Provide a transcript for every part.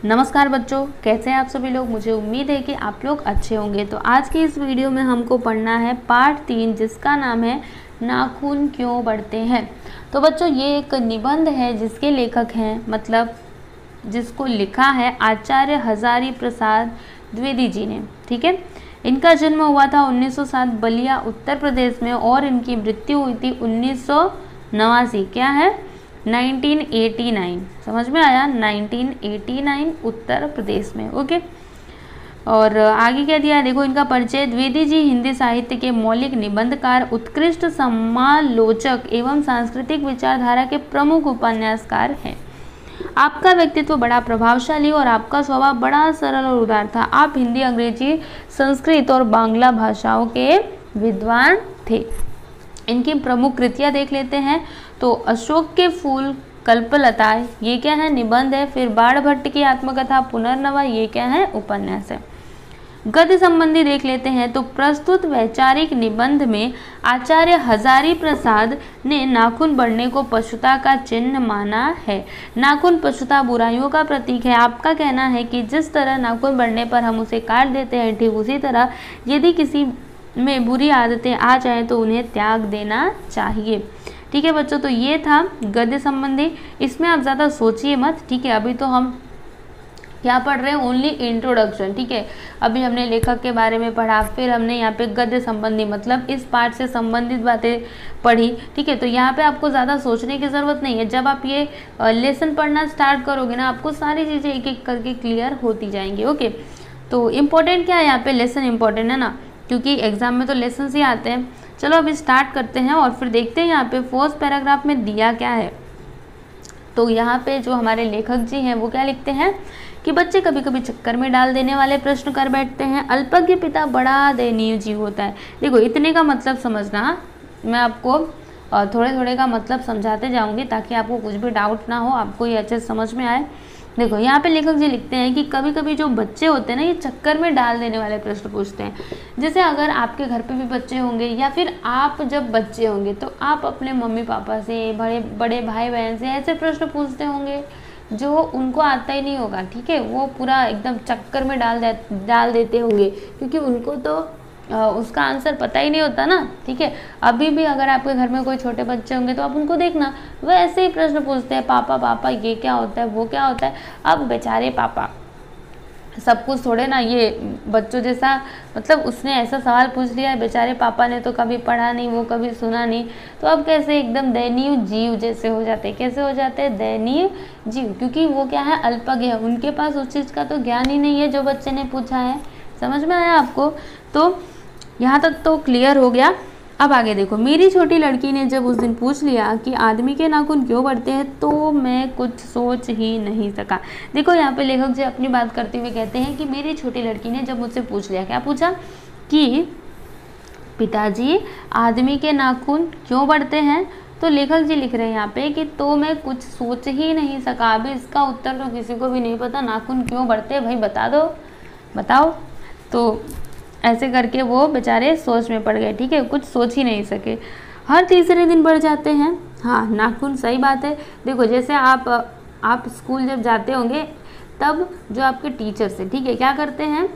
नमस्कार बच्चों, कैसे हैं आप सभी लोग। मुझे उम्मीद है कि आप लोग अच्छे होंगे। तो आज की इस वीडियो में हमको पढ़ना है पार्ट 3, जिसका नाम है नाखून क्यों बढ़ते हैं। तो बच्चों, ये एक निबंध है जिसके लेखक हैं, मतलब जिसको लिखा है आचार्य हजारी प्रसाद द्विवेदी जी ने। ठीक है, इनका जन्म हुआ था 1907 बलिया उत्तर प्रदेश में और इनकी मृत्यु हुई थी 1989। क्या है? 1989। समझ में आया? 1989 उत्तर प्रदेश में। ओके, और आगे क्या दिया है देखो इनका परिचय। द्विवेदी जी हिंदी साहित्य के मौलिक निबंधकार, उत्कृष्ट समालोचक एवं सांस्कृतिक विचारधारा के प्रमुख उपन्यासकार हैं। आपका व्यक्तित्व बड़ा प्रभावशाली और आपका स्वभाव बड़ा सरल और उदार था। आप हिंदी, अंग्रेजी, संस्कृत और बांग्ला भाषाओं के विद्वान थे। इनकी प्रमुख कृतियाँ देख लेते हैं। तो अशोक के फूल, कल्पलता, ये क्या है? निबंध है। फिर बाण भट्ट की आत्मकथा पुनर्नवा, ये क्या है? उपन्यास है। गद्य संबंधी देख लेते हैं। तो प्रस्तुत वैचारिक निबंध में आचार्य हजारी प्रसाद ने नाखून बढ़ने को पशुता का चिन्ह माना है। नाखून पशुता, बुराइयों का प्रतीक है। आपका कहना है कि जिस तरह नाखून बढ़ने पर हम उसे काट देते हैं, ठीक उसी तरह यदि किसी में बुरी आदतें आ जाएं तो उन्हें त्याग देना चाहिए। ठीक है बच्चों, तो ये था गद्य संबंधी। इसमें आप ज़्यादा सोचिए मत। ठीक है, अभी तो हम क्या पढ़ रहे हैं? Only introduction. ठीक है, अभी हमने लेखक के बारे में पढ़ा, फिर हमने यहाँ पे गद्य संबंधी मतलब इस पार्ट से संबंधित बातें पढ़ी। ठीक है, तो यहाँ पे आपको ज़्यादा सोचने की ज़रूरत नहीं है। जब आप ये लेसन पढ़ना स्टार्ट करोगे ना, आपको सारी चीज़ें एक एक करके क्लियर होती जाएंगी। ओके, तो इम्पोर्टेंट क्या है यहाँ पे? लेसन इम्पोर्टेंट है ना, क्योंकि एग्जाम में तो लेसन ही आते हैं। चलो अभी स्टार्ट करते हैं और फिर देखते हैं यहाँ पे फर्स्ट पैराग्राफ में दिया क्या है। तो यहाँ पे जो हमारे लेखक जी हैं वो क्या लिखते हैं कि बच्चे कभी कभी चक्कर में डाल देने वाले प्रश्न कर बैठते हैं। अल्पज्ञ पिता बड़ा दयनीय जीव होता है। देखो, इतने का मतलब समझना, मैं आपको थोड़े थोड़े का मतलब समझाते जाऊंगी ताकि आपको कुछ भी डाउट ना हो, आपको ये अच्छे से समझ में आए। देखो, यहाँ पे लेखक जी लिखते हैं कि कभी कभी जो बच्चे होते हैं ना, ये चक्कर में डाल देने वाले प्रश्न पूछते हैं। जैसे अगर आपके घर पे भी बच्चे होंगे या फिर आप जब बच्चे होंगे तो आप अपने मम्मी पापा से, बड़े बड़े भाई बहन से ऐसे प्रश्न पूछते होंगे जो उनको आता ही नहीं होगा। ठीक है, वो पूरा एकदम चक्कर में डाल देते होंगे, क्योंकि उनको तो उसका आंसर पता ही नहीं होता ना। ठीक है, अभी भी अगर आपके घर में कोई छोटे बच्चे होंगे तो आप उनको देखना, वह ऐसे ही प्रश्न पूछते हैं, पापा पापा ये क्या होता है, वो क्या होता है। अब बेचारे पापा सब कुछ थोड़े ना ये बच्चों जैसा, मतलब उसने ऐसा सवाल पूछ लिया है, बेचारे पापा ने तो कभी पढ़ा नहीं, वो कभी सुना नहीं, तो अब कैसे एकदम दयनीय जीव जैसे हो जाते हैं। कैसे हो जाते हैं? दयनीय जीव, क्योंकि वो क्या है? अल्पज्ञ है, उनके पास उस चीज़ का तो ज्ञान ही नहीं है जो बच्चे ने पूछा है। समझ में आया आपको? तो यहाँ तक तो क्लियर हो गया। अब आगे देखो, मेरी छोटी लड़की ने जब उस दिन पूछ लिया कि आदमी के नाखून क्यों बढ़ते हैं तो मैं कुछ सोच ही नहीं सका। देखो, यहाँ पे लेखक जी अपनी बात करते हुए कहते हैं कि मेरी छोटी लड़की ने जब मुझसे पूछ लिया, क्या पूछा? कि पिताजी आदमी के नाखून क्यों बढ़ते हैं। तो लेखक जी लिख रहे हैं यहाँ पे कि तो मैं कुछ सोच ही नहीं सका। अभी इसका उत्तर तो किसी को भी नहीं पता, नाखून क्यों बढ़ते हैं, भाई बता दो, बताओ। तो ऐसे करके वो बेचारे सोच में पड़ गए। ठीक है, कुछ सोच ही नहीं सके। हर तीसरे दिन बढ़ जाते हैं। हाँ, नाखून, सही बात है। देखो, जैसे आप स्कूल जब जाते होंगे तब जो आपके टीचर्स हैं, ठीक है, क्या करते हैं?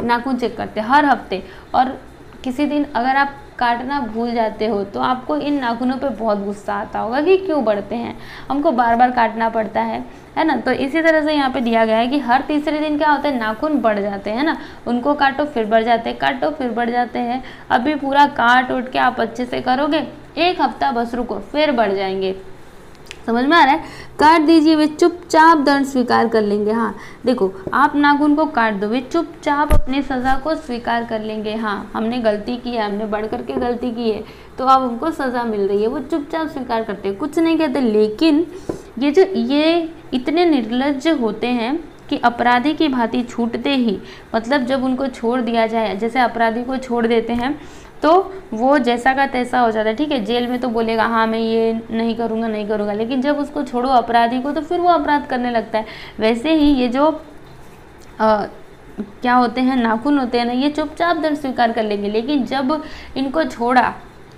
नाखून चेक करते हैं हर हफ्ते। और किसी दिन अगर आप काटना भूल जाते हो तो आपको इन नाखूनों पे बहुत गुस्सा आता होगा कि क्यों बढ़ते हैं, हमको बार बार काटना पड़ता है ना। तो इसी तरह से यहाँ पे दिया गया है कि हर तीसरे दिन क्या होता है? नाखून बढ़ जाते हैं ना, उनको काटो फिर बढ़ जाते हैं, काटो फिर बढ़ जाते हैं। अभी पूरा काट उठ के आप अच्छे से करोगे, एक हफ्ता बस रुको, फिर बढ़ जाएंगे। समझ में आ रहा है? काट दीजिए, वे चुपचाप दंड स्वीकार कर लेंगे। हाँ देखो, आप नाखून को काट दो, वे चुपचाप अपनी सज़ा को स्वीकार कर लेंगे। हाँ, हमने गलती की है, हमने बढ़ करके गलती की है, तो अब हमको सज़ा मिल रही है, वो चुपचाप स्वीकार करते हैं, कुछ नहीं कहते। लेकिन ये इतने निर्लज्ज होते हैं कि अपराधी की भांति छूटते ही, मतलब जब उनको छोड़ दिया जाए, जैसे अपराधी को छोड़ देते हैं तो वो जैसा का तैसा हो जाता है। ठीक है, जेल में तो बोलेगा हाँ मैं ये नहीं करूँगा, लेकिन जब उसको छोड़ो अपराधी को तो फिर वो अपराध करने लगता है। वैसे ही ये जो क्या होते हैं, नाखून होते हैं ना, ये चुपचाप दंड स्वीकार कर लेंगे। लेकिन जब इनको छोड़ा,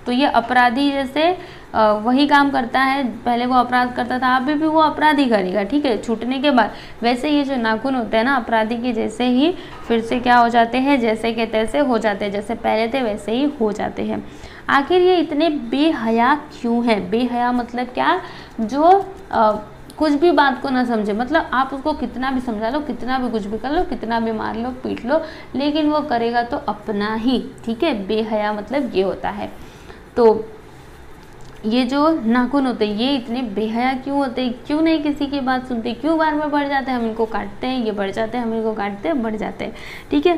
तो ये अपराधी जैसे वही काम करता है, पहले वो अपराध करता था, अभी भी वो अपराध ही करेगा, ठीक है, छूटने के बाद। वैसे ये जो नाखून होते हैं ना, अपराधी के जैसे ही फिर से क्या हो जाते हैं, जैसे के तैसे हो जाते हैं, जैसे पहले थे वैसे ही हो जाते हैं। आखिर ये इतने बेहया क्यों है? बेहया मतलब क्या? जो कुछ भी बात को ना समझे, मतलब आप उसको कितना भी समझा लो, कितना भी कुछ भी कर लो, कितना भी मार लो, पीट लो, लेकिन वो करेगा तो अपना ही, ठीक है। बेहया मतलब ये होता है। तो ये जो नाखून होते हैं ये इतने बेहया क्यों होते हैं? क्यों नहीं किसी की बात सुनते? क्यों बार में बढ़ जाते हैं? हम इनको काटते हैं, ये बढ़ जाते हैं, हम इनको काटते हैं, बढ़ जाते हैं, ठीक है।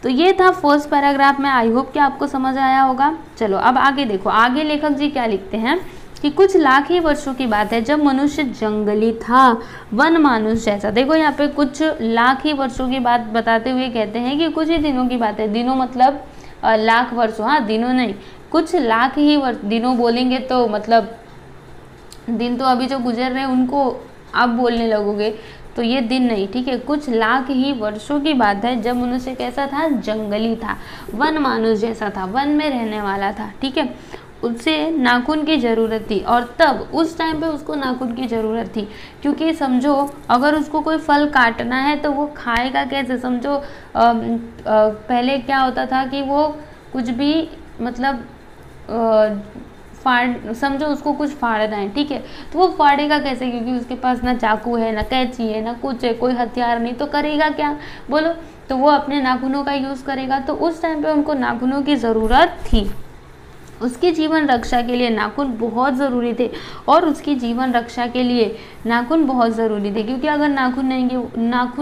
तो ये था फर्स्ट पैराग्राफ में। आई होप कि आपको समझ आया होगा। चलो अब आगे देखो, आगे लेखक जी क्या लिखते हैं कि कुछ लाख ही वर्षों की बात है जब मनुष्य जंगली था, वन मानुष जैसा। देखो यहाँ पे कुछ लाख ही वर्षों की बात बताते हुए कहते हैं कि कुछ ही दिनों की बात है। दिनों मतलब लाख वर्षों, हाँ दिनों नहीं, कुछ लाख ही दिनों बोलेंगे तो मतलब दिन तो अभी जो गुजर रहे हैं उनको आप बोलने लगोगे, तो ये दिन नहीं, ठीक है। कुछ लाख ही वर्षों की बात है जब मनुष्य कैसा था? जंगली था, वन मानुष जैसा था, वन में रहने वाला था, ठीक है। उसे नाखून की ज़रूरत थी, और तब उस टाइम पे उसको नाखून की ज़रूरत थी, क्योंकि समझो अगर उसको कोई फल काटना है तो वो खाएगा कैसे? समझो पहले क्या होता था कि वो कुछ भी मतलब समझो उसको कुछ फाड़ना है, ठीक है, तो वो फाड़ेगा कैसे? क्योंकि उसके पास ना चाकू है, ना कैंची है, ना कुछ है, कोई हथियार नहीं, तो करेगा क्या बोलो? तो वो अपने नाखूनों का यूज़ करेगा। तो उस टाइम पे उनको नाखूनों की ज़रूरत थी। उसकी जीवन रक्षा के लिए नाखून बहुत ज़रूरी थे, और उसकी जीवन रक्षा के लिए नाखून बहुत ज़रूरी थे, क्योंकि अगर नाखून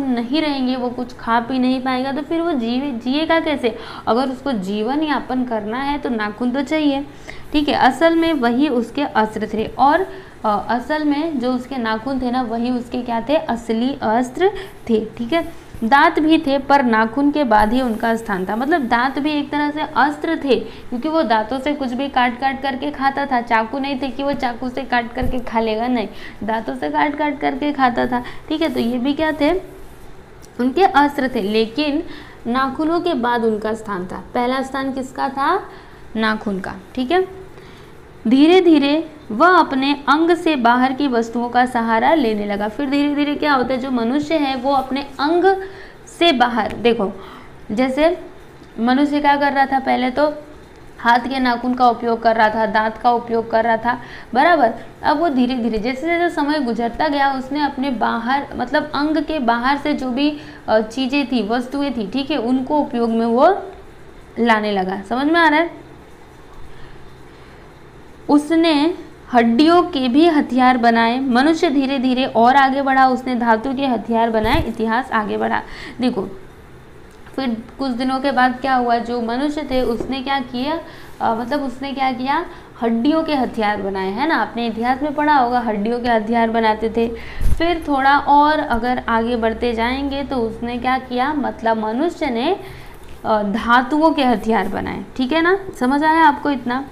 नहीं रहेंगे, वो कुछ खा पी नहीं पाएगा, तो फिर वो जिएगा कैसे? अगर उसको जीवन यापन करना है तो नाखून तो चाहिए, ठीक है। असल में वही उसके अस्त्र थे, और असल में जो उसके नाखून थे ना, वही उसके क्या थे? असली अस्त्र थे, ठीक है। दांत भी थे, पर नाखून के बाद ही उनका स्थान था। मतलब दांत भी एक तरह से अस्त्र थे, क्योंकि वो दांतों से कुछ भी काट काट करके खाता था। चाकू नहीं थे कि वो चाकू से काट करके खा लेगा, नहीं, दांतों से काट काट करके खाता था, ठीक है। तो ये भी क्या थे? उनके अस्त्र थे, लेकिन नाखूनों के बाद उनका स्थान था। पहला स्थान किसका था? नाखून का, ठीक है। धीरे धीरे वह अपने अंग से बाहर की वस्तुओं का सहारा लेने लगा। फिर धीरे धीरे क्या होता है? जो मनुष्य है वो अपने अंग से बाहर, देखो जैसे मनुष्य क्या कर रहा था? पहले तो हाथ के नाखून का उपयोग कर रहा था, दांत का उपयोग कर रहा था, बराबर। अब वो धीरे धीरे जैसे जैसे समय गुजरता गया, उसने अपने बाहर मतलब अंग के बाहर से जो भी चीज़ें थी, वस्तुएं थी, ठीक है, उनको उपयोग में वो लाने लगा। समझ में आ रहा है? उसने हड्डियों के भी हथियार बनाए। मनुष्य धीरे धीरे और आगे बढ़ा, उसने धातु के हथियार बनाए, इतिहास आगे बढ़ा। देखो फिर कुछ दिनों के बाद क्या हुआ? जो मनुष्य थे उसने क्या किया? उसने क्या किया? हड्डियों के हथियार बनाए, है ना, आपने इतिहास में पढ़ा होगा, हड्डियों के हथियार बनाते थे। फिर थोड़ा और अगर आगे बढ़ते जाएंगे तो उसने क्या किया? मतलब मनुष्य ने धातुओं के हथियार बनाए, ठीक है ना, समझ आया आपको इतना?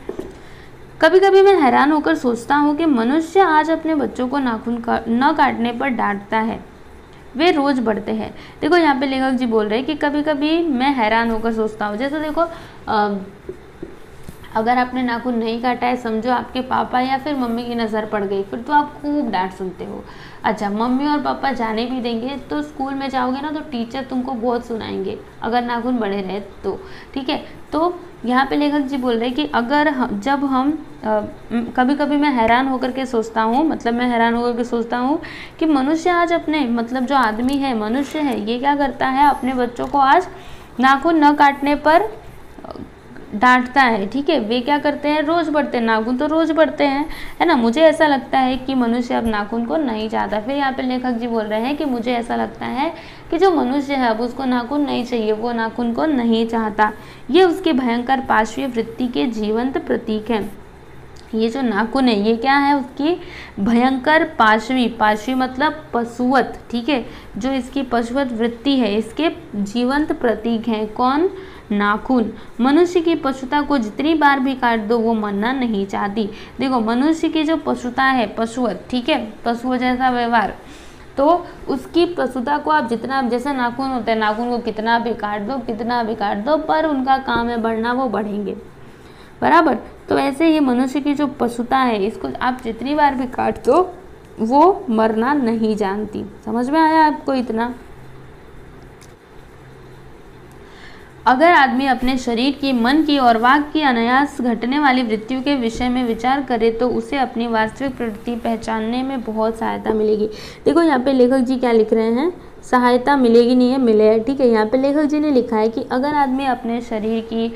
कभी कभी मैं हैरान होकर सोचता हूँ कि मनुष्य आज अपने बच्चों को नाखून न काटने पर डांटता है, वे रोज बढ़ते हैं। देखो यहाँ पे लेखक जी बोल रहे हैं कि कभी कभी मैं हैरान होकर सोचता हूँ, जैसे देखो अगर आपने नाखून नहीं काटा है, समझो आपके पापा या फिर मम्मी की नज़र पड़ गई, फिर तो आप खूब डांट सुनते हो। अच्छा, मम्मी और पापा जाने भी देंगे तो स्कूल में जाओगे ना तो टीचर तुमको बहुत सुनाएंगे अगर नाखून बड़े रहे तो, ठीक है। तो यहाँ पे लेखक जी बोल रहे हैं कि अगर जब हम कभी कभी मैं हैरान होकर के सोचता हूँ, मैं हैरान होकर के सोचता हूँ कि मनुष्य आज अपने जो आदमी है, मनुष्य है, ये क्या करता है? अपने बच्चों को आज नाखून न काटने पर डांटता है, ठीक है। वे क्या करते हैं? रोज बढ़ते हैं, नाखून तो रोज बढ़ते हैं, है ना। मुझे ऐसा लगता है कि मनुष्य अब नाखून को नहीं चाहता। फिर यहाँ पे लेखक जी बोल रहे हैं कि मुझे ऐसा लगता है कि जो मनुष्य है अब उसको नाखून नहीं चाहिए, वो नाखून को नहीं चाहता। ये उसकी भयंकर पाशवी वृत्ति के जीवंत प्रतीक है। ये जो नाखून है ये क्या है? उसकी भयंकर पाशवी मतलब पशुवत, ठीक है, जो इसकी पशुवत वृत्ति है, इसके जीवंत प्रतीक हैं। कौन? नाखून। मनुष्य की पशुता को जितनी बार भी काट दो वो मरना नहीं चाहती। देखो मनुष्य की जो पशुता है, पशुवत, ठीक है, पशुओं जैसा व्यवहार, तो उसकी पशुता को आप जितना, जैसे नाखून होते हैं, नाखून को कितना भी काट दो, पर उनका काम है बढ़ना, वो बढ़ेंगे, बराबर। तो ऐसे ही मनुष्य की जो पशुता है, इसको आप जितनी बार भी काट दो वो मरना नहीं जानती। समझ में आया आपको इतना? अगर आदमी अपने शरीर की, मन की और वाक की अनायास घटने वाली वृत्तियों के विषय में विचार करे तो उसे अपनी वास्तविक प्रवृत्ति पहचानने में बहुत सहायता मिलेगी। देखो यहाँ पे लेखक जी क्या लिख रहे हैं, सहायता मिलेगी नहीं है, मिले है, ठीक है। यहाँ पे लेखक जी ने लिखा है कि अगर आदमी अपने शरीर की,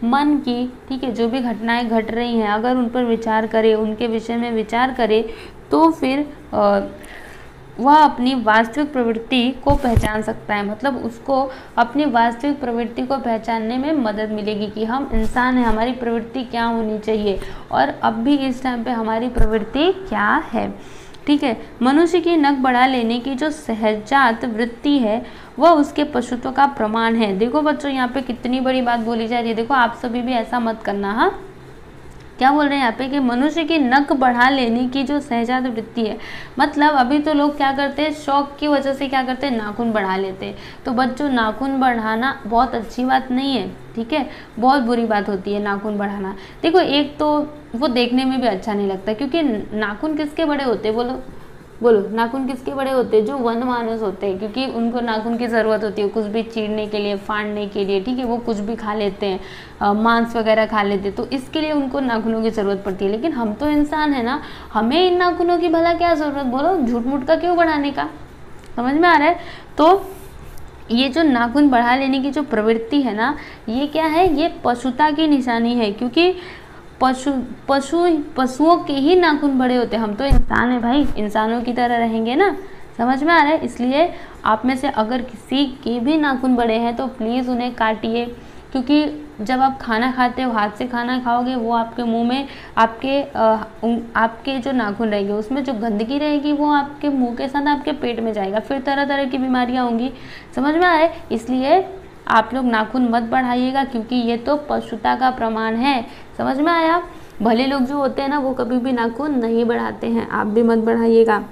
मन की, ठीक है, जो भी घटनाएं घट रही हैं अगर उन पर विचार करे, उनके विषय में विचार करे तो फिर वह अपनी वास्तविक प्रवृत्ति को पहचान सकता है। मतलब उसको अपनी वास्तविक प्रवृत्ति को पहचानने में मदद मिलेगी कि हम इंसान हैं, हमारी प्रवृत्ति क्या होनी चाहिए और अब भी इस टाइम पे हमारी प्रवृत्ति क्या है, ठीक है। मनुष्य की नख बढ़ा लेने की जो सहजात वृत्ति है वह उसके पशुत्व का प्रमाण है। देखो बच्चों यहाँ पे कितनी बड़ी बात बोली जा रही है। देखो आप सभी भी ऐसा मत करना। हाँ, क्या बोल रहे हैं यहाँ पे कि मनुष्य की नख बढ़ा लेने की जो सहजात वृत्ति है, मतलब अभी तो लोग क्या करते हैं, शौक की वजह से क्या करते हैं, नाखून बढ़ा लेते हैं। तो बच्चों नाखून बढ़ाना बहुत अच्छी बात नहीं है, ठीक है, बहुत बुरी बात होती है नाखून बढ़ाना। देखो एक तो वो देखने में भी अच्छा नहीं लगता, क्योंकि नाखून किसके बड़े होते हैं, बोलो बोलो, नाखून किसके बड़े होते हैं, जो वन मानुस होते हैं, क्योंकि उनको नाखून की ज़रूरत होती है कुछ भी चीरने के लिए, फाड़ने के लिए, ठीक है, वो कुछ भी खा लेते हैं, मांस वगैरह खा लेते हैं, तो इसके लिए उनको नाखूनों की ज़रूरत पड़ती है। लेकिन हम तो इंसान है ना, हमें इन नाखूनों की भला क्या ज़रूरत, बोलो, झूठ मूठ का क्यों बढ़ाने का। समझ में आ रहा है? तो ये जो नाखून बढ़ा लेने की जो प्रवृत्ति है ना, ये क्या है, ये पशुता की निशानी है, क्योंकि पशुओं के ही नाखून बड़े होते हैं। हम तो इंसान है भाई, इंसानों की तरह रहेंगे ना। समझ में आ रहा है? इसलिए आप में से अगर किसी के भी नाखून बड़े हैं तो प्लीज़ उन्हें काटिए, क्योंकि जब आप खाना खाते हो, हाथ से खाना खाओगे, वो आपके मुंह में आपके जो नाखून रहेंगे उसमें जो गंदगी रहेगी वो आपके मुंह के साथ आपके पेट में जाएगा, फिर तरह तरह की बीमारियाँ होंगी। समझ में आ रहा है? इसलिए आप लोग नाखून मत बढ़ाइएगा, क्योंकि ये तो पशुता का प्रमाण है। समझ में आया? भले लोग जो होते हैं ना वो कभी भी नाखून नहीं बढ़ाते हैं, आप भी मत बढ़ाइएगा।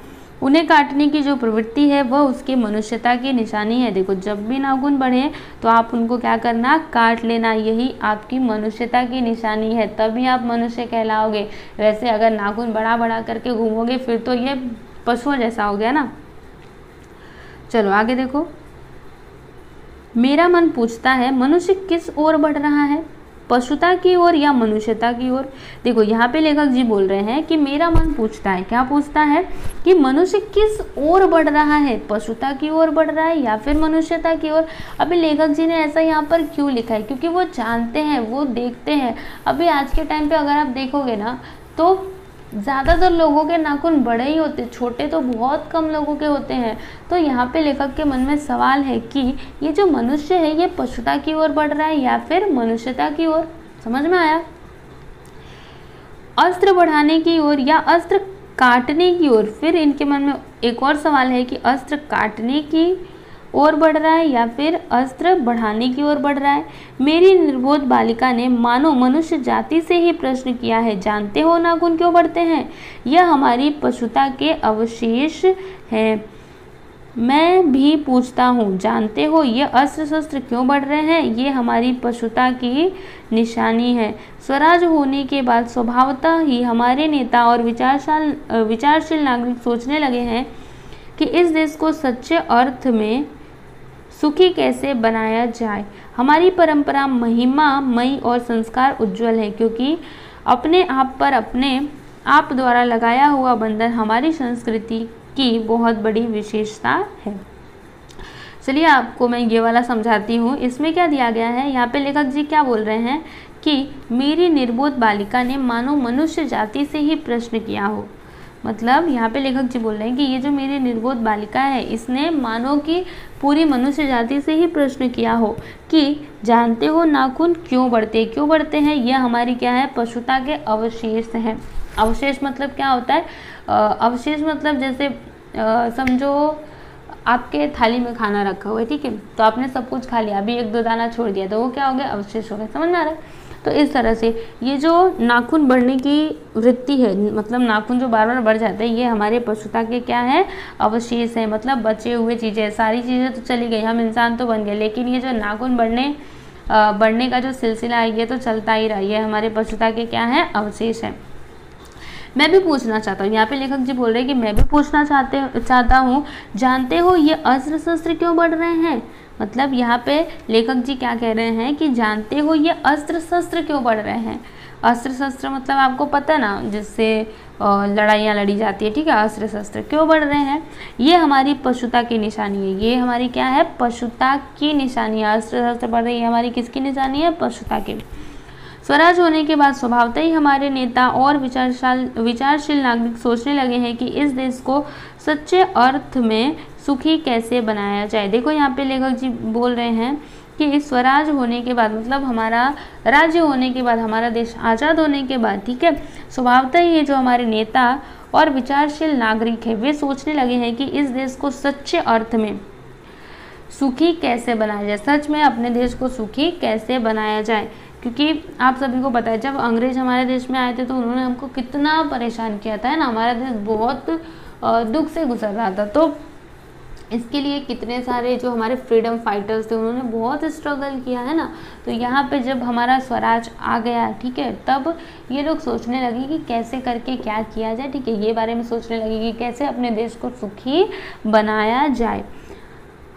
उन्हें काटने की जो प्रवृत्ति है वह उसकी मनुष्यता की निशानी है। देखो जब भी नाखून बढ़े तो आप उनको क्या करना, काट लेना, यही आपकी मनुष्यता की निशानी है, तभी आप मनुष्य कहलाओगे। वैसे अगर नाखून बढ़ा बढ़ा करके घूमोगे फिर तो ये पशुओं जैसा हो गया ना। चलो आगे देखो। मेरा मन पूछता है मनुष्य किस ओर बढ़ रहा है, पशुता की ओर या मनुष्यता की ओर। देखो यहाँ पे लेखक जी बोल रहे हैं कि मेरा मन पूछता है, क्या पूछता है, कि मनुष्य किस ओर बढ़ रहा है, पशुता की ओर बढ़ रहा है या फिर मनुष्यता की ओर। अभी लेखक जी ने ऐसा यहाँ पर क्यों लिखा है, क्योंकि वो जानते हैं, वो देखते हैं। अभी आज के टाइम पे अगर आप देखोगे ना तो ज़्यादातर लोगों के नाखून बड़े ही होते, छोटे तो बहुत कम लोगों के होते हैं। तो यहाँ पे लेखक के मन में सवाल है कि ये जो मनुष्य है ये पशुता की ओर बढ़ रहा है या फिर मनुष्यता की ओर। समझ में आया? अस्त्र बढ़ाने की ओर या अस्त्र काटने की ओर। फिर इनके मन में एक और सवाल है कि अस्त्र काटने की ओर बढ़ रहा है या फिर अस्त्र बढ़ाने की ओर बढ़ रहा है। मेरी निर्बोध बालिका ने मानो मनुष्य जाति से ही प्रश्न किया है, जानते हो नाखून क्यों बढ़ते हैं? यह हमारी पशुता के अवशेष हैं। मैं भी पूछता हूँ, जानते हो ये अस्त्र शस्त्र क्यों बढ़ रहे हैं? ये हमारी पशुता की निशानी है। स्वराज होने के बाद स्वभावतः ही हमारे नेता और विचारशील नागरिक सोचने लगे हैं कि इस देश को सच्चे अर्थ में सुखी कैसे बनाया जाए। हमारी परंपरा महिमामयी और संस्कार उज्जवल है, क्योंकि अपने आप पर अपने आप द्वारा लगाया हुआ बंधन हमारी संस्कृति की बहुत बड़ी विशेषता है। चलिए आपको मैं ये वाला समझाती हूँ। इसमें क्या दिया गया है, यहाँ पे लेखक जी क्या बोल रहे हैं कि मेरी निर्बोध बालिका ने मानो मनुष्य जाति से ही प्रश्न किया हो। मतलब यहाँ पे लेखक जी बोल रहे हैं कि ये जो मेरी निर्बोध बालिका है इसने मानो कि पूरी मनुष्य जाति से ही प्रश्न किया हो कि जानते हो नाखून क्यों बढ़ते हैं। यह हमारी क्या है, पशुता के अवशेष हैं। अवशेष मतलब क्या होता है, अवशेष मतलब जैसे समझो आपके थाली में खाना रखा हुआ है, ठीक है, तो आपने सब कुछ खा लिया, अभी एक दो दाना छोड़ दिया तो वो क्या हो गया, अवशेष हो गया। समझ में आ रहा है? तो इस तरह से ये जो नाखून बढ़ने की वृत्ति है, मतलब नाखून जो बार बार बढ़ जाते हैं, ये हमारे पशुता के क्या है, अवशेष है। मतलब बचे हुए चीज़ें, सारी चीज़ें तो चली गई, हम इंसान तो बन गए, लेकिन ये जो नाखून बढ़ने बढ़ने का जो सिलसिला है ये तो चलता ही रहा, ये हमारे पशुता के क्या है, अवशेष है। मैं भी पूछना चाहता हूँ, यहाँ पे लेखक जी बोल रहे हैं कि मैं भी पूछना चाहता हूँ, जानते हो ये अस्त्र शस्त्र क्यों बढ़ रहे हैं। मतलब यहाँ पे लेखक जी क्या कह रहे हैं कि जानते हो ये अस्त्र शस्त्र क्यों बढ़ रहे हैं। अस्त्र शस्त्र मतलब आपको पता है ना, जिससे लड़ाइयाँ लड़ी जाती है, ठीक है। अस्त्र शस्त्र क्यों बढ़ रहे हैं, ये हमारी पशुता की निशानी है, ये हमारी क्या है, पशुता की निशानी है। अस्त्र शस्त्र बढ़ रही है, हमारी किसकी निशानी है, पशुता की। स्वराज होने के बाद स्वभावतः ही हमारे नेता और विचारशील नागरिक सोचने लगे हैं कि इस देश को सच्चे अर्थ में सुखी कैसे बनाया जाए। देखो यहाँ पे लेखक जी बोल रहे हैं कि स्वराज होने के बाद, मतलब हमारा राज्य होने के बाद, हमारा देश आज़ाद होने के बाद, ठीक है, स्वभावतः ही ये जो हमारे नेता और विचारशील नागरिक है वे सोचने लगे हैं कि इस देश को सच्चे अर्थ में सुखी कैसे बनाया जाए, सच में अपने देश को सुखी कैसे बनाया जाए। क्योंकि आप सभी को पता है जब अंग्रेज हमारे देश में आए थे तो उन्होंने हमको कितना परेशान किया था, है ना। हमारा देश बहुत दुख से गुजर रहा था, तो इसके लिए कितने सारे जो हमारे फ्रीडम फाइटर्स थे उन्होंने बहुत स्ट्रगल किया, है ना। तो यहाँ पे जब हमारा स्वराज आ गया, ठीक है, तब ये लोग सोचने लगे कि कैसे करके क्या किया जाए, ठीक है, ये बारे में सोचने लगे कि कैसे अपने देश को सुखी बनाया जाए।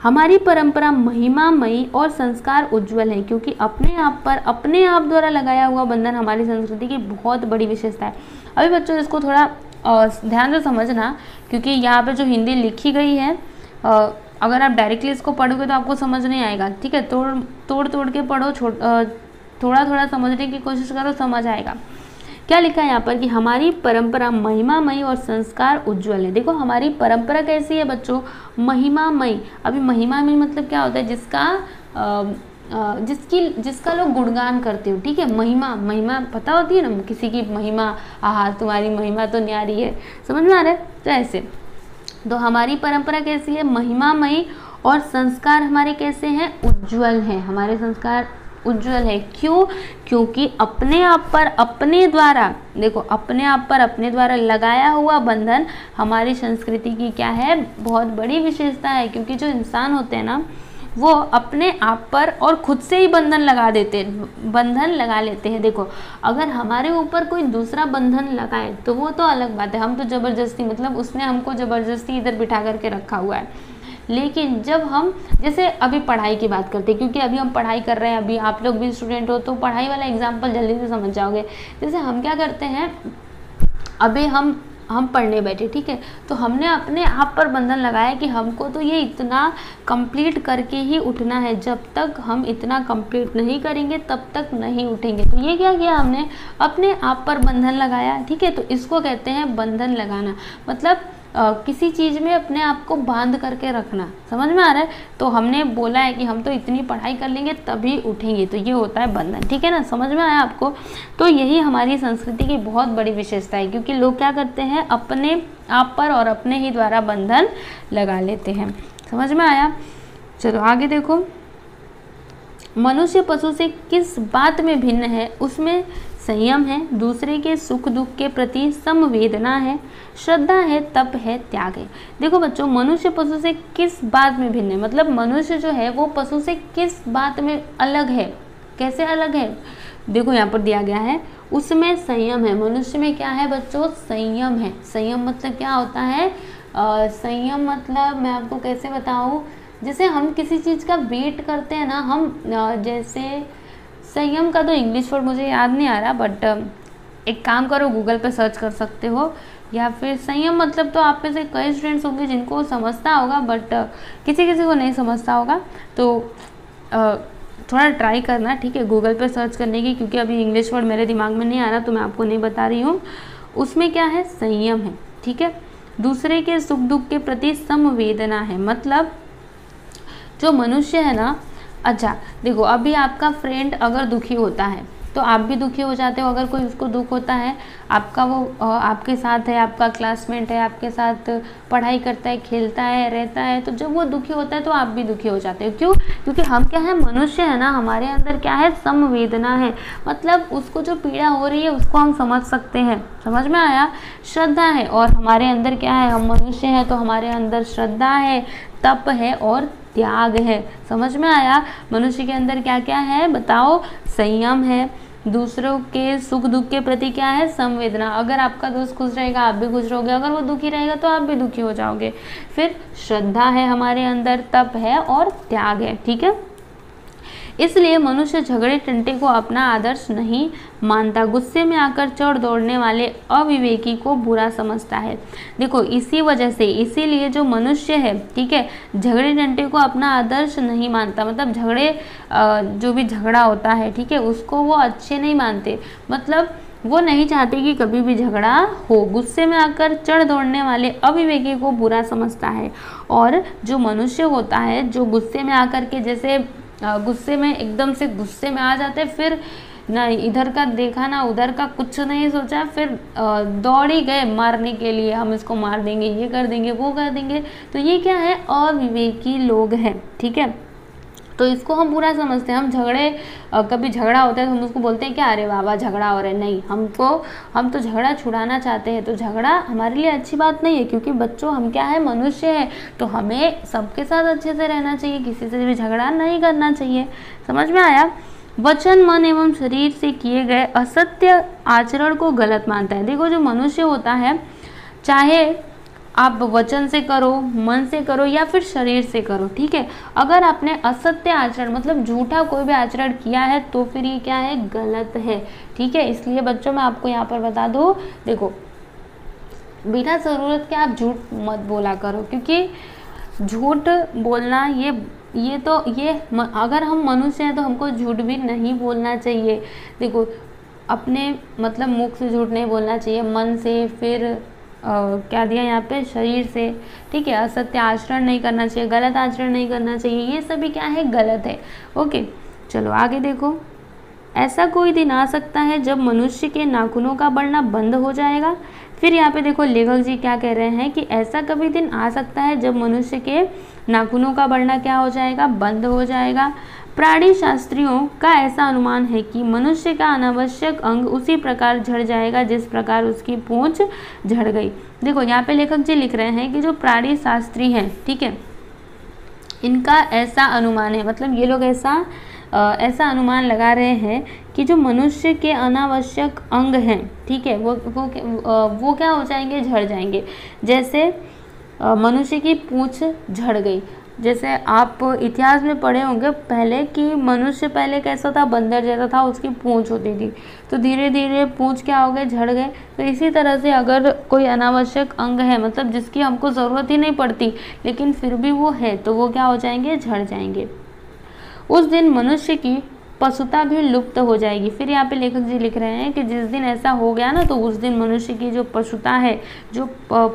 हमारी परंपरा महिमामयी और संस्कार उज्जवल है, क्योंकि अपने आप पर अपने आप द्वारा लगाया हुआ बंधन हमारी संस्कृति की बहुत बड़ी विशेषता है। अभी बच्चों इसको थोड़ा ध्यान से समझना, क्योंकि यहाँ पे जो हिंदी लिखी गई है अगर आप डायरेक्टली इसको पढ़ोगे तो आपको समझ नहीं आएगा, ठीक है। तोड़ के पढ़ो, थोड़ा थोड़ा समझने की कोशिश करो, समझ आएगा। क्या लिखा है यहाँ पर कि हमारी परंपरा महिमामयी और संस्कार उज्जवल है। देखो हमारी परंपरा कैसी है बच्चों, महिमामयी। अभी महिमामयी मतलब क्या होता है, जिसका लोग गुणगान करते हो, ठीक है। महिमा पता होती है ना, किसी की महिमा, आहा तुम्हारी महिमा तो न्यारी है, समझ में आ रहा है। तो ऐसे तो हमारी परंपरा कैसी है, महिमामयी, और संस्कार हमारे कैसे हैं, उज्जवल हैं। हमारे संस्कार उज्जवल है, क्यों, क्योंकि अपने आप पर अपने द्वारा, देखो अपने आप पर अपने द्वारा लगाया हुआ बंधन हमारी संस्कृति की क्या है, बहुत बड़ी विशेषता है। क्योंकि जो इंसान होते हैं ना वो अपने आप पर और खुद से ही बंधन लगा लेते हैं। देखो अगर हमारे ऊपर कोई दूसरा बंधन लगाए तो वो तो अलग बात है, हम तो ज़बरदस्ती, मतलब उसने हमको ज़बरदस्ती इधर बिठा करके रखा हुआ है। लेकिन जब हम जैसे अभी पढ़ाई की बात करते हैं, क्योंकि अभी हम पढ़ाई कर रहे हैं, अभी आप लोग भी स्टूडेंट हो तो पढ़ाई वाला एग्जाम्पल जल्दी से समझ जाओगे। जैसे हम क्या करते हैं, अभी हम पढ़ने बैठे, ठीक है, तो हमने अपने आप पर बंधन लगाया कि हमको तो ये इतना कंप्लीट करके ही उठना है, जब तक हम इतना कंप्लीट नहीं करेंगे तब तक नहीं उठेंगे। तो ये क्या किया हमने, अपने आप पर बंधन लगाया, ठीक है। तो इसको कहते हैं बंधन लगाना, मतलब किसी चीज़ में अपने आप को बांध करके रखना, समझ में आ रहा है। तो हमने बोला है कि हम तो इतनी पढ़ाई कर लेंगे तभी उठेंगे, तो ये होता है बंधन, ठीक है ना, समझ में आया आपको। तो यही हमारी संस्कृति की बहुत बड़ी विशेषता है, क्योंकि लोग क्या करते हैं, अपने आप पर और अपने ही द्वारा बंधन लगा लेते हैं, समझ में आया। चलो आगे देखो, मनुष्य पशु से किस बात में भिन्न है, उसमें संयम है, दूसरे के सुख दुख के प्रति संवेदना है, श्रद्धा है, तप है, त्याग है। देखो बच्चों मनुष्य पशु से किस बात में भिन्न है, मतलब मनुष्य जो है वो पशु से किस बात में अलग है, कैसे अलग है। देखो यहाँ पर दिया गया है, उसमें संयम है। मनुष्य में क्या है बच्चों, संयम है। संयम मतलब क्या होता है, संयम मतलब मैं आपको कैसे बताऊँ, जैसे हम किसी चीज़ का वेट करते हैं ना, हम जैसे संयम का तो इंग्लिश वर्ड मुझे याद नहीं आ रहा, बट एक काम करो गूगल पे सर्च कर सकते हो, या फिर संयम मतलब तो आप में से कई स्टूडेंट्स होंगे जिनको समझता होगा, बट किसी किसी को नहीं समझता होगा, तो थोड़ा ट्राई करना, ठीक है, गूगल पे सर्च करने की, क्योंकि अभी इंग्लिश वर्ड मेरे दिमाग में नहीं आ रहा तो मैं आपको नहीं बता रही हूँ। उसमें क्या है, संयम है, ठीक है। दूसरे के सुख दुख के प्रति संवेदना है, मतलब जो मनुष्य है ना, अच्छा देखो अभी आपका फ्रेंड अगर दुखी होता है तो आप भी दुखी हो जाते हो, अगर कोई उसको दुख होता है, आपका वो आपके साथ है, आपका क्लासमेट है, आपके साथ पढ़ाई करता है, खेलता है, रहता है, तो जब वो दुखी होता है तो आप भी दुखी हो जाते हो। क्यों, क्योंकि हम क्या है, मनुष्य है ना, हमारे अंदर क्या है, संवेदना है, मतलब उसको जो पीड़ा हो रही है उसको हम समझ सकते हैं, समझ में आया। श्रद्धा है, और हमारे अंदर क्या है, हम मनुष्य हैं तो हमारे अंदर श्रद्धा है, तप है और त्याग है। समझ में आया? मनुष्य के अंदर क्या क्या है बताओ? संयम है, दूसरों के सुख दुख के प्रति क्या है? संवेदना। अगर आपका दोस्त खुश रहेगा आप भी खुश रहोगे, अगर वो दुखी रहेगा तो आप भी दुखी हो जाओगे। फिर श्रद्धा है हमारे अंदर, तप है और त्याग है। ठीक है, इसलिए मनुष्य झगड़े टंटे को अपना आदर्श नहीं मानता, गुस्से में आकर चढ़ दौड़ने वाले अविवेकी को बुरा समझता है। देखो इसी वजह से, इसीलिए जो मनुष्य है, ठीक है, झगड़े टंटे को अपना आदर्श नहीं मानता, मतलब जो भी झगड़ा होता है, ठीक है, उसको वो अच्छे नहीं मानते, मतलब वो नहीं चाहते कि कभी भी झगड़ा हो। गुस्से में आकर चढ़ दौड़ने वाले अविवेकी को बुरा समझता है। और जो मनुष्य होता है जो गुस्से में आकर के, जैसे गुस्से में एकदम से गुस्से में आ जाते, फिर ना इधर का देखा ना उधर का, कुछ नहीं सोचा, फिर दौड़ ही गए मारने के लिए, हम इसको मार देंगे, ये कर देंगे, वो कर देंगे। तो ये क्या है? अविवेकी लोग हैं। ठीक है, तो इसको हम बुरा समझते हैं। हम कभी झगड़ा होता है तो हम उसको बोलते हैं क्या, अरे बाबा झगड़ा हो रहा है। नहीं, हम तो झगड़ा छुड़ाना चाहते हैं, तो झगड़ा हमारे लिए अच्छी बात नहीं है, क्योंकि बच्चों हम क्या है? मनुष्य है, तो हमें सबके साथ अच्छे से रहना चाहिए, किसी से भी झगड़ा नहीं करना चाहिए। समझ में आया? वचन, मन एवं शरीर से किए गए असत्य आचरण को गलत मानता है। देखो जो मनुष्य होता है, चाहे आप वचन से करो, मन से करो या फिर शरीर से करो, ठीक है, अगर आपने असत्य आचरण मतलब झूठा कोई भी आचरण किया है तो फिर ये क्या है? गलत है। ठीक है, इसलिए बच्चों मैं आपको यहाँ पर बता दूँ, देखो बिना ज़रूरत के आप झूठ मत बोला करो, क्योंकि झूठ बोलना ये अगर हम मनुष्य हैं तो हमको झूठ भी नहीं बोलना चाहिए। देखो अपने मतलब मुख से झूठ नहीं बोलना चाहिए, मन से, फिर क्या दिया यहाँ पे? शरीर से। ठीक है, असत्य आचरण नहीं करना चाहिए, गलत आचरण नहीं करना चाहिए, ये सभी क्या है? गलत है। ओके, चलो आगे देखो। ऐसा कोई दिन आ सकता है जब मनुष्य के नाखूनों का बढ़ना बंद हो जाएगा। फिर यहाँ पे देखो लेखक जी क्या कह रहे हैं कि ऐसा कभी दिन आ सकता है जब मनुष्य के नाखूनों का बढ़ना क्या हो जाएगा? बंद हो जाएगा। प्राणी शास्त्रियों का ऐसा अनुमान है कि मनुष्य का अनावश्यक अंग उसी प्रकार झड़ जाएगा जिस प्रकार उसकी पूंछ झड़ गई। देखो यहाँ पे लेखक जी लिख रहे हैं कि जो प्राणी शास्त्री हैं, ठीक है, इनका ऐसा अनुमान है, मतलब ये लोग ऐसा अनुमान लगा रहे हैं कि जो मनुष्य के अनावश्यक अंग हैं, ठीक है, वो क्या हो जाएंगे? झड़ जाएंगे। जैसे मनुष्य की पूंछ झड़ गई, जैसे आप इतिहास में पढ़े होंगे पहले कि मनुष्य पहले कैसा था? बंदर जैसा था, उसकी पूंछ होती थी, तो धीरे धीरे पूंछ क्या हो गए? झड़ गए। तो इसी तरह से अगर कोई अनावश्यक अंग है, मतलब जिसकी हमको ज़रूरत ही नहीं पड़ती लेकिन फिर भी वो है, तो वो क्या हो जाएंगे? झड़ जाएंगे। उस दिन मनुष्य की पशुता भी लुप्त हो जाएगी। फिर यहाँ पे लेखक जी लिख रहे हैं कि जिस दिन ऐसा हो गया ना, तो उस दिन मनुष्य की जो पशुता है, जो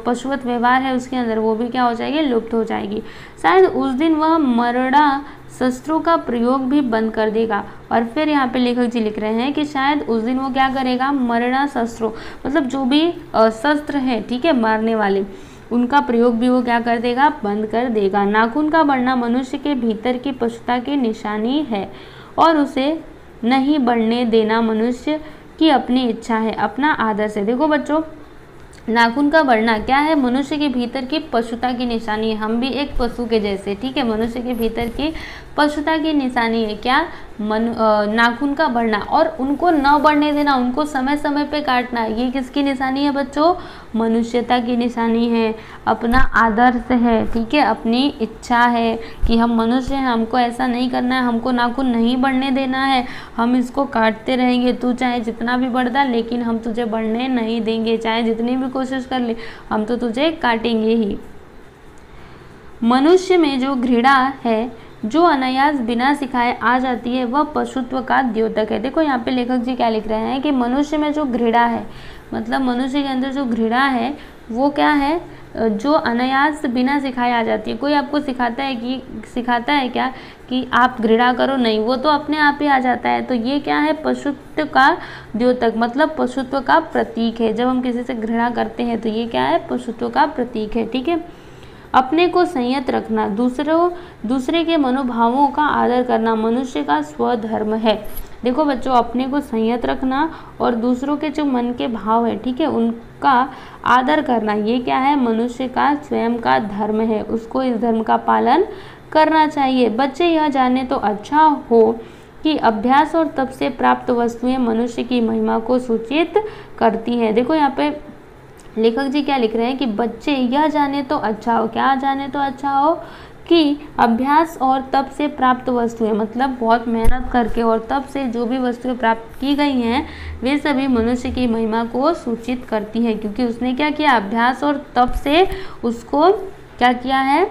पशुवत व्यवहार है उसके अंदर, वो भी क्या हो जाएगी? लुप्त हो जाएगी। शायद उस दिन वह मरड़ा शस्त्रों का प्रयोग भी बंद कर देगा। और फिर यहाँ पे लेखक जी लिख रहे हैं कि शायद उस दिन वो क्या करेगा? मरड़ा शस्त्रों, मतलब जो भी शस्त्र है, ठीक है, मारने वाले, उनका प्रयोग भी वो क्या कर देगा? बंद कर देगा। नाखून का बढ़ना मनुष्य के भीतर की पशुता की निशानी है और उसे नहीं बढ़ने देना मनुष्य की अपनी इच्छा है, अपना आदर्श है। देखो बच्चों, नाखून का बढ़ना क्या है? मनुष्य के भीतर की पशुता की निशानी है। हम भी एक पशु के जैसे, ठीक है, मनुष्य के भीतर की पशुता की निशानी है क्या? नाखून का बढ़ना, और उनको न बढ़ने देना, उनको समय समय पे काटना, ये किसकी निशानी है बच्चों? मनुष्यता की निशानी है, अपना आदर्श है, ठीक है, अपनी इच्छा है कि हम मनुष्य हैं, हमको ऐसा नहीं करना है, हमको नाखून नहीं बढ़ने देना है, हम इसको काटते रहेंगे, तू चाहे जितना भी बढ़ जा लेकिन हम तुझे बढ़ने नहीं देंगे, चाहे जितनी भी कोशिश कर ले हम तो तुझे काटेंगे ही। मनुष्य में जो घृणा है, जो अनायास बिना सिखाए आ जाती है, वह पशुत्व का द्योतक है। देखो यहाँ पे लेखक जी क्या लिख रहे हैं कि मनुष्य में जो घृणा है, मतलब मनुष्य के अंदर जो घृणा है वो क्या है? जो अनायास बिना सिखाए आ जाती है। कोई आपको सिखाता है क्या कि आप घृणा करो? नहीं, वो तो अपने आप ही आ जाता है। तो ये क्या है? पशुत्व का द्योतक, मतलब पशुत्व का प्रतीक है। जब हम किसी से घृणा करते हैं तो ये क्या है? पशुत्व का प्रतीक है, ठीक है। अपने को संयत रखना, दूसरे के मनोभावों का आदर करना मनुष्य का स्वधर्म है। देखो बच्चों, अपने को संयत रखना और दूसरों के जो मन के भाव है, ठीक है, उनका आदर करना, ये क्या है? मनुष्य का स्वयं का धर्म है, उसको इस धर्म का पालन करना चाहिए। बच्चे यह जाने तो अच्छा हो कि अभ्यास और तप से प्राप्त वस्तुएं मनुष्य की महिमा को सूचित करती हैं। देखो यहाँ पे लेखक जी क्या लिख रहे हैं कि बच्चे यह जाने तो अच्छा हो, क्या जाने तो अच्छा हो कि अभ्यास और तप से प्राप्त वस्तुएं, मतलब बहुत मेहनत करके और तप से जो भी वस्तुएं प्राप्त की गई हैं वे सभी मनुष्य की महिमा को सूचित करती है, क्योंकि उसने क्या किया, अभ्यास और तप से उसको क्या किया है,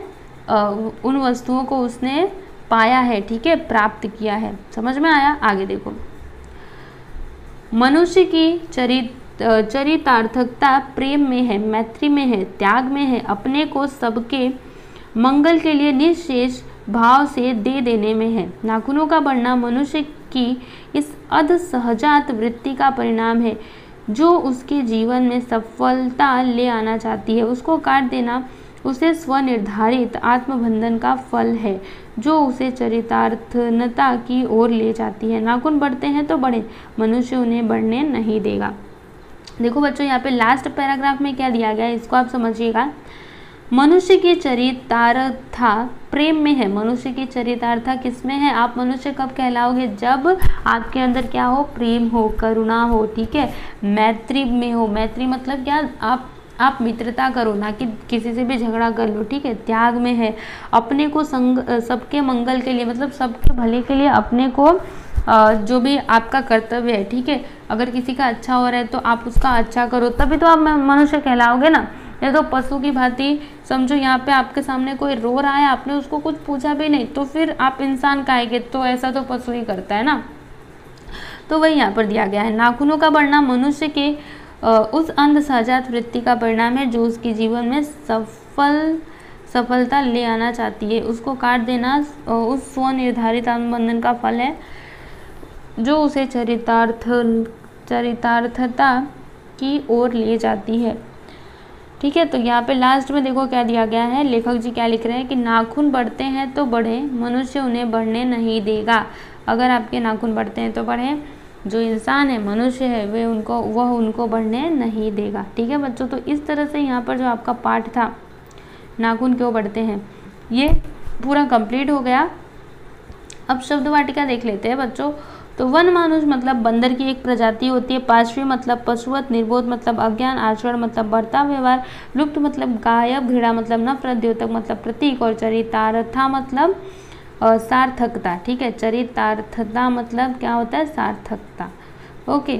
उन वस्तुओं को उसने पाया है, ठीक है, प्राप्त किया है। समझ में आया? आगे देखो, मनुष्य की चरितार्थकता प्रेम में है, मैत्री में है, त्याग में है, अपने को सबके मंगल के लिए निःशेष भाव से दे देने में है। नाखूनों का बढ़ना मनुष्य की इस अध सहजात वृत्ति का परिणाम है जो उसके जीवन में सफलता ले आना चाहती है। उसको काट देना उसे स्वनिर्धारित आत्मबंधन का फल है जो उसे चरितार्थनता की ओर ले जाती है। नाखून बढ़ते हैं तो बढ़े, मनुष्य उन्हें बढ़ने नहीं देगा। देखो बच्चों यहाँ पे लास्ट पैराग्राफ में क्या दिया गया है इसको आप समझिएगा। मनुष्य की चरितार्था प्रेम में है। मनुष्य की चरितार्था किस में है? आप मनुष्य कब कहलाओगे? जब आपके अंदर क्या हो, प्रेम हो, करुणा हो, ठीक है, मैत्री में हो। मैत्री मतलब क्या, आप मित्रता करो, ना कि किसी से भी झगड़ा कर लो, ठीक है। त्याग में है, अपने को सबके मंगल के लिए, मतलब सबके भले के लिए अपने को जो भी आपका कर्तव्य है, ठीक है, अगर किसी का अच्छा हो रहा है तो आप उसका अच्छा करो, तभी तो आप मनुष्य कहलाओगे ना। ये तो पशु की भांति समझो, यहाँ पे आपके सामने कोई रो रहा है, आपने उसको कुछ पूछा भी नहीं, तो फिर आप इंसान कहेंगे, तो ऐसा तो पशु ही करता है ना। तो वही यहाँ पर दिया गया है। नाखूनों का बढ़ना मनुष्य के उस अंध सहजात वृत्ति का परिणाम है जो उसके जीवन में सफलता ले आना चाहती है। उसको काट देना उस स्वनिर्धारित आत्मबंधन का फल है जो उसे चरितार्थता की ओर ले जाती है, ठीक है। तो यहाँ पे लास्ट में देखो क्या दिया गया है, लेखक जी क्या लिख रहे हैं कि नाखून बढ़ते हैं तो बढ़े, मनुष्य उन्हें बढ़ने नहीं देगा। अगर आपके नाखून बढ़ते हैं तो बढ़े, जो इंसान है, मनुष्य है, वह उनको बढ़ने नहीं देगा, ठीक है बच्चों। तो इस तरह से यहाँ पर जो आपका पाठ था नाखून क्यों बढ़ते हैं ये पूरा कंप्लीट हो गया। अब शब्द वाटिका देख लेते हैं बच्चों। तो वन मानुष मतलब बंदर की एक प्रजाति होती है। पार्श्वी मतलब पशुवत, निर्बोध मतलब अज्ञान, आचरण मतलब बर्ताव व्यवहार, लुप्त मतलब गायब, घृणा मतलब नफरत, द्योतक मतलब प्रतीक और चरितार्था मतलब सार्थकता, ठीक है। चरितार्थता मतलब क्या होता है? सार्थकता। ओके।